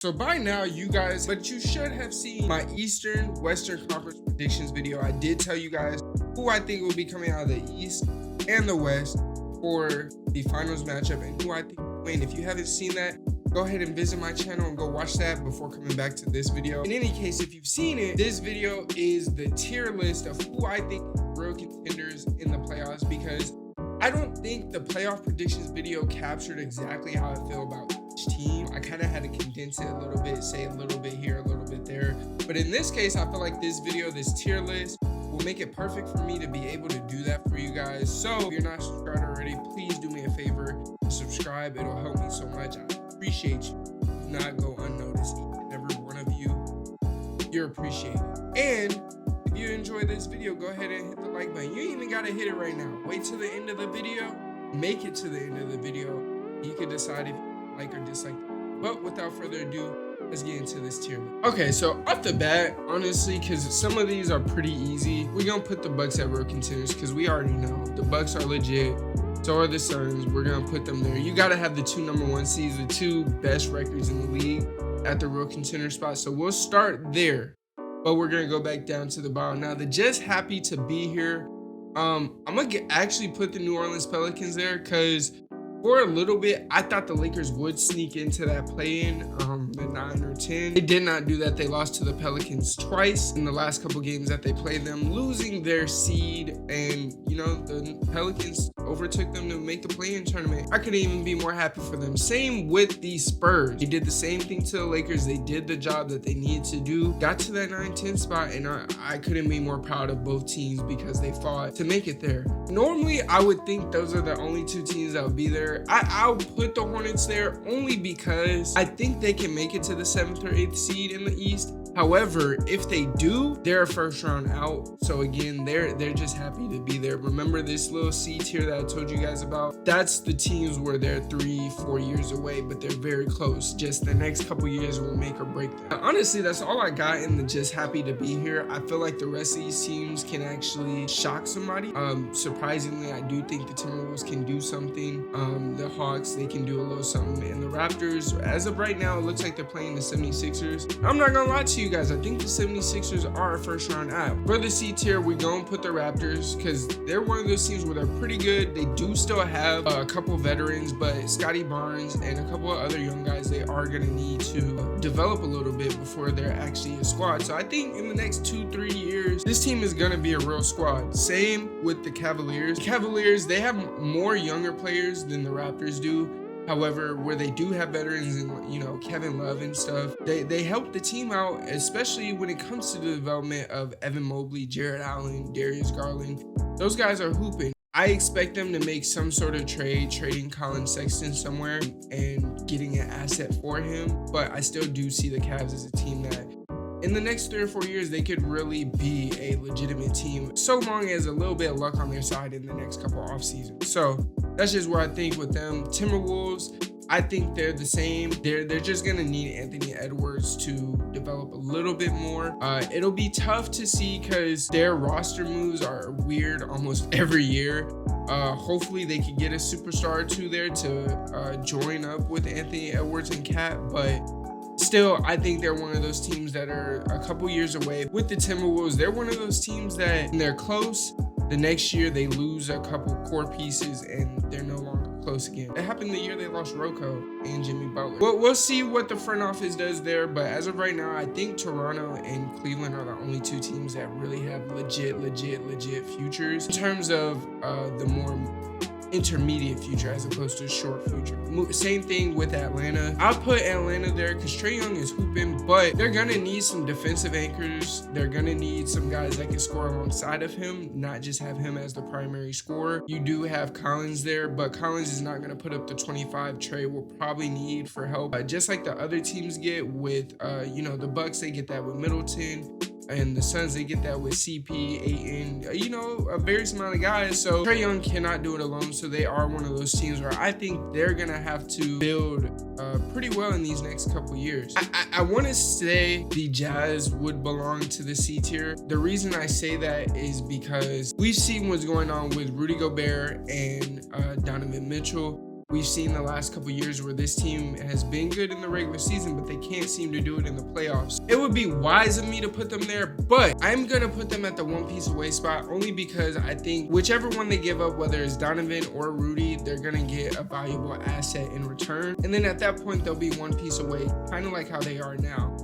So by now, but you should have seen my Eastern Western Conference predictions video. I did tell you guys who I think will be coming out of the East and the West for the finals matchup and who I think will win. If you haven't seen that, go ahead and visit my channel and go watch that before coming back to this video. In any case, if you've seen it, this video is the tier list of who I think are real contenders in the playoffs, because I don't think the playoff predictions video captured exactly how I feel about each team. I kind of had to condense it a little bit, say a little bit here, a little bit there. But in this case, I feel like this video, this tier list, will make it perfect for me to be able to do that for you guys. So if you're not subscribed already, please do me a favor and subscribe. It'll help me so much. I appreciate you. Do not go unnoticed. Each and every one of you, you're appreciated. And if you enjoyed this video, go ahead and hit the like button. You ain't even gotta hit it right now. Wait till the end of the video. Make it to the end of the video. You can decide if you like or dislike. But without further ado, let's get into this tier list. Okay, so off the bat, honestly, because some of these are pretty easy, we're gonna put the Bucks at real contenders because we already know the Bucks are legit. So are the Suns. We're gonna put them there. You gotta have the two #1 seeds, the two best records in the league at the real contender spot. So we'll start there, but we're gonna go back down to the bottom. Now, the just happy to be here. I'm gonna actually put the New Orleans Pelicans there because for a little bit, I thought the Lakers would sneak into that play-in, the 9 or 10. They did not do that. They lost to the Pelicans twice in the last couple games that they played them, losing their seed. And, you know, the Pelicans overtook them to make the play-in tournament. I couldn't even be more happy for them. Same with the Spurs. They did the same thing to the Lakers. They did the job that they needed to do, got to that 9-10 spot, and I couldn't be more proud of both teams because they fought to make it there. Normally, I would think those are the only two teams that would be there. I'll put the Hornets there only because I think they can make it to the 7th or 8th seed in the East. However, if they do, they're a first round out. So again, they're just happy to be there. Remember this little C tier that I told you guys about? That's the teams where they're 3-4 years away, but they're very close. Just the next couple years will make or break them. Honestly, that's all I got in the just happy to be here. I feel like the rest of these teams can actually shock somebody. Surprisingly, I do think the Timberwolves can do something. The Hawks, they can do a little something. And the Raptors, as of right now, it looks like they're playing the 76ers. I'm not gonna lie to you guys, I think the 76ers are a first round out. For the C tier, we're gonna put the Raptors because they're one of those teams where they're pretty good. They do still have a couple veterans, but Scotty Barnes and a couple of other young guys, they are gonna need to develop a little bit before they're actually a squad. So I think in the next 2-3 years, this team is gonna be a real squad. Same with the Cavaliers. The Cavaliers, they have more younger players than the Raptors do. However, where they do have veterans and, you know, Kevin Love and stuff, they help the team out, especially when it comes to the development of Evan Mobley, Jared Allen, Darius Garland. Those guys are hooping. I expect them to make some sort of trade, trading Colin Sexton somewhere and getting an asset for him. But I still do see the Cavs as a team that in the next 3 or 4 years, they could really be a legitimate team, so long as a little bit of luck on their side in the next couple off seasons. So that's just where I think with them. Timberwolves, I think they're the same. They're just gonna need Anthony Edwards to develop a little bit more. It'll be tough to see because their roster moves are weird almost every year. Hopefully they can get a superstar or two there to join up with Anthony Edwards and Cat, but still, I think they're one of those teams that are a couple years away. With the Timberwolves, they're one of those teams that when they're close, the next year they lose a couple core pieces and they're no longer close again. It happened the year they lost Rocco and Jimmy Butler. Well, we'll see what the front office does there, but as of right now, I think Toronto and Cleveland are the only two teams that really have legit futures in terms of the more intermediate future as opposed to short future. Same thing with Atlanta. I'll put Atlanta there because Trae Young is hooping, but they're gonna need some defensive anchors. They're gonna need some guys that can score alongside of him, not just have him as the primary scorer. You do have Collins there, but Collins is not gonna put up the 25 Trae will probably need for help. Just like the other teams get with, you know, the Bucks, they get that with Middleton. And the Suns, they get that with CP, Ayton, you know, a various amount of guys. So Trae Young cannot do it alone. So they are one of those teams where I think they're going to have to build pretty well in these next couple years. I want to say the Jazz would belong to the C tier. The reason I say that is because we've seen what's going on with Rudy Gobert and Donovan Mitchell. we've seen the last couple years where this team has been good in the regular season, but they can't seem to do it in the playoffs. It would be wise of me to put them there, but I'm gonna put them at the one piece away spot only because I think whichever one they give up, whether it's Donovan or Rudy, they're gonna get a valuable asset in return. And then at that point, they'll be one piece away, kind of like how they are now.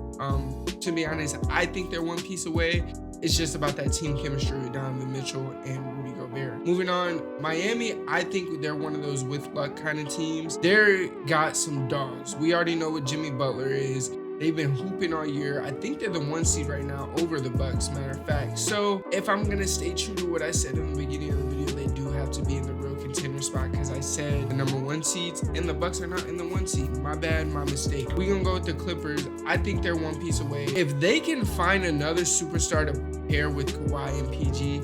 To be honest, I think they're one piece away. It's just about that team chemistry with Donovan Mitchell and Rudy Gobert. Moving on, Miami, I think they're one of those with luck kind of teams. They're got some dogs. We already know what Jimmy Butler is. They've been hooping all year. I think they're the 1 seed right now over the Bucks, matter of fact. So if I'm gonna stay true to what I said in the beginning of the video, they do have to be in the real contender spot because I said the number 1 seeds and the Bucks are not in the 1 seed. My bad, my mistake. We're gonna go with the Clippers. I think they're one piece away. If they can find another superstar to pair with Kawhi and PG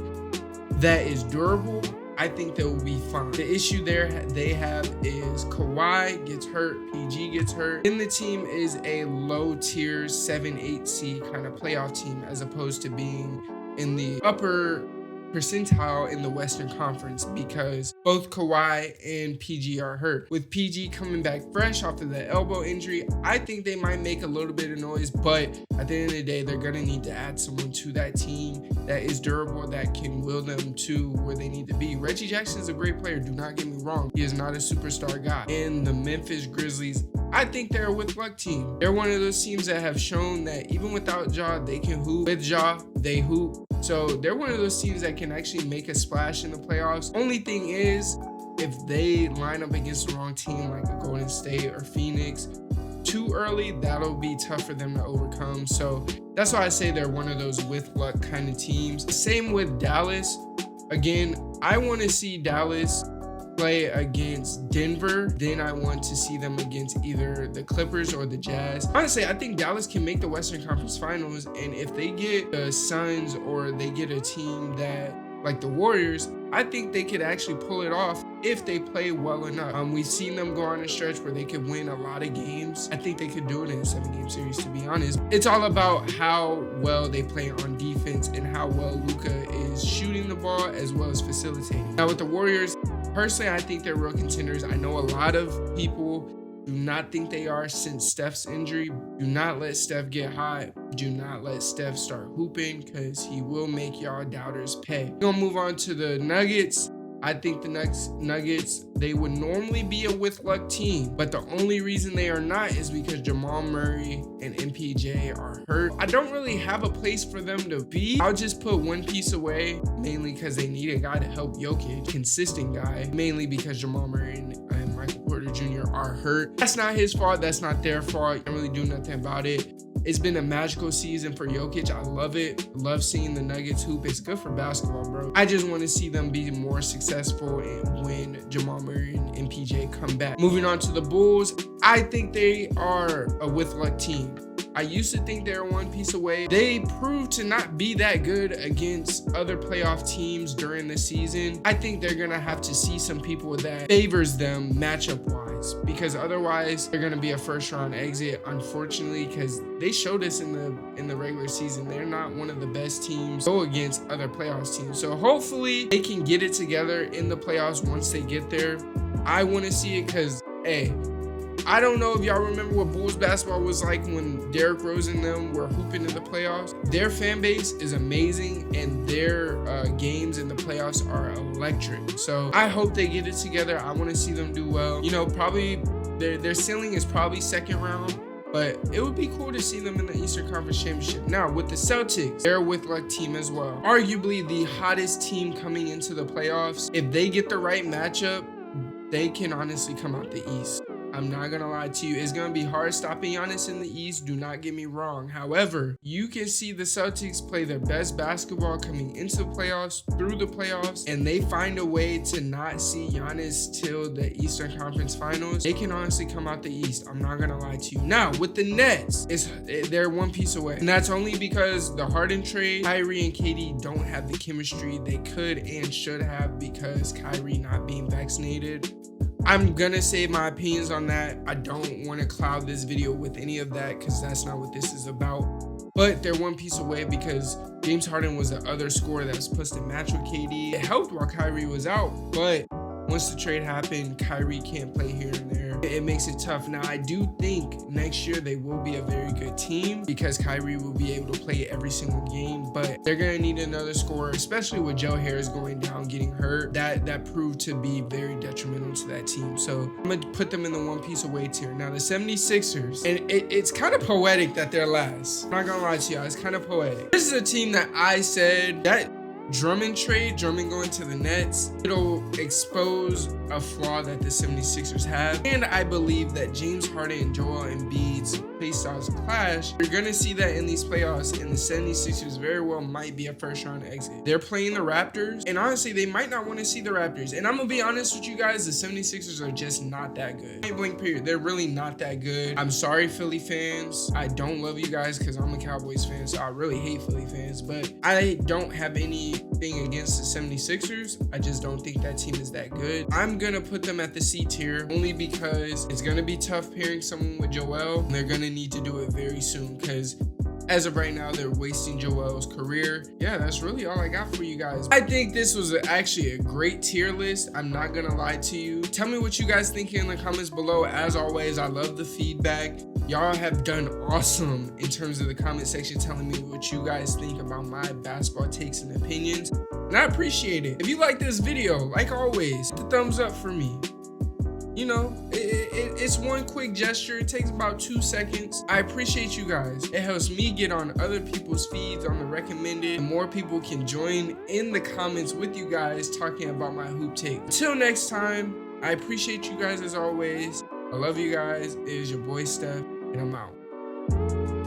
that is durable, I think they will be fine. The issue they have is Kawhi gets hurt, PG gets hurt. Then the team is a low tier 7-8 seed kind of playoff team as opposed to being in the upper percentile in the Western Conference because both Kawhi and PG are hurt. With PG coming back fresh off of the elbow injury, I think they might make a little bit of noise, but at the end of the day, they're going to need to add someone to that team that is durable, that can will them to where they need to be. Reggie Jackson is a great player, do not get me wrong. He is not a superstar guy. And the Memphis Grizzlies, I think they're a with luck team. They're one of those teams that have shown that even without Ja, they can hoop. With Ja, they hoop. So they're one of those teams that can actually make a splash in the playoffs. Only thing is, if they line up against the wrong team like a Golden State or Phoenix too early, that'll be tough for them to overcome. So that's why I say they're one of those with luck kind of teams. Same with Dallas. Again, I want to see Dallas play against Denver, then I want to see them against either the Clippers or the Jazz. Honestly, I think Dallas can make the Western Conference Finals, and if they get the Suns or they get a team that like the Warriors, I think they could actually pull it off if they play well enough. We've seen them go on a stretch where they could win a lot of games. I think they could do it in a 7-game series, to be honest. It's all about how well they play on defense and how well Luka is shooting the ball as well as facilitating. Now with the Warriors, personally, I think they're real contenders. I know a lot of people do not think they are since Steph's injury. Do not let Steph get hot. Do not let Steph start hooping because he will make y'all doubters pay. We're gonna move on to the Nuggets. I think the Nuggets, they would normally be a with luck team, but the only reason they are not is because Jamal Murray and MPJ are hurt. I don't really have a place for them to be. I'll just put one piece away, mainly because they need a guy to help Jokic, consistent guy, mainly because Jamal Murray and Michael Porter Jr. are hurt. That's not his fault. That's not their fault. You can't really do nothing about it. It's been a magical season for Jokic. I love it. Love seeing the Nuggets hoop. It's good for basketball, bro. I just want to see them be more successful and when Jamal Murray and MPJ come back. Moving on to the Bulls, I think they are a with luck team. I used to think they were one piece away. They proved to not be that good against other playoff teams during the season. I think they're gonna have to see some people that favors them matchup wise, because otherwise they're gonna be a first round exit, unfortunately, because they showed us in the regular season they're not one of the best teams go against other playoffs teams. So hopefully they can get it together in the playoffs once they get there. I want to see it because, hey, I don't know if y'all remember what Bulls basketball was like when Derrick Rose and them were hooping in the playoffs. Their fan base is amazing and their games in the playoffs are electric. So I hope they get it together. I want to see them do well. You know, probably their ceiling is probably second round, but it would be cool to see them in the Eastern Conference Championship. Now, with the Celtics, they're a with luck team as well. Arguably the hottest team coming into the playoffs. If they get the right matchup, they can honestly come out the East. I'm not gonna lie to you. It's gonna be hard stopping Giannis in the East. Do not get me wrong. However, you can see the Celtics play their best basketball coming into the playoffs, through the playoffs, and they find a way to not see Giannis till the Eastern Conference Finals. They can honestly come out the East. I'm not gonna lie to you. Now, with the Nets, they're one piece away. And that's only because the Harden trade, Kyrie and KD don't have the chemistry they could and should have because Kyrie not being vaccinated. I'm gonna save my opinions on that. I don't want to cloud this video with any of that because that's not what this is about. But they're one piece away because James Harden was the other scorer that was supposed to match with KD. It helped while Kyrie was out, but once the trade happened, Kyrie can't play here and there. It makes it tough. Now, I do think next year they will be a very good team because Kyrie will be able to play every single game, but they're going to need another scorer, especially with Joe Harris going down, getting hurt. That proved to be very detrimental to that team. So I'm going to put them in the one piece away tier. Now, the 76ers, and it's kind of poetic that they're last. I'm not going to lie to y'all. It's kind of poetic. This is a team that I said that Drummond trade, Drummond going to the Nets, it'll expose a flaw that the 76ers have. And I believe that James Harden and Joel Embiid's play styles clash. You're going to see that in these playoffs, and the 76ers very well might be a first round exit. They're playing the Raptors, and honestly, they might not want to see the Raptors. And I'm going to be honest with you guys, the 76ers are just not that good. Point blank period. They're really not that good. I'm sorry, Philly fans. I don't love you guys because I'm a Cowboys fan, so I really hate Philly fans, but I don't have anything against the 76ers. I just don't think that team is that good. I'm gonna put them at the C tier only because it's gonna be tough pairing someone with Joel, and they're gonna need to do it very soon because as of right now, they're wasting Joel's career. Yeah, that's really all I got for you guys. I think this was actually a great tier list. I'm not gonna lie to you. Tell me what you guys think in the comments below. As always, I love the feedback. Y'all have done awesome in terms of the comment section telling me what you guys think about my basketball takes and opinions, and I appreciate it. If you like this video, like always, hit the thumbs up for me. You know, it's one quick gesture. It takes about 2 seconds. I appreciate you guys. It helps me get on other people's feeds on the recommended, and more people can join in the comments with you guys talking about my hoop take. Until next time, I appreciate you guys as always. I love you guys. It is your boy Steph, and I'm out.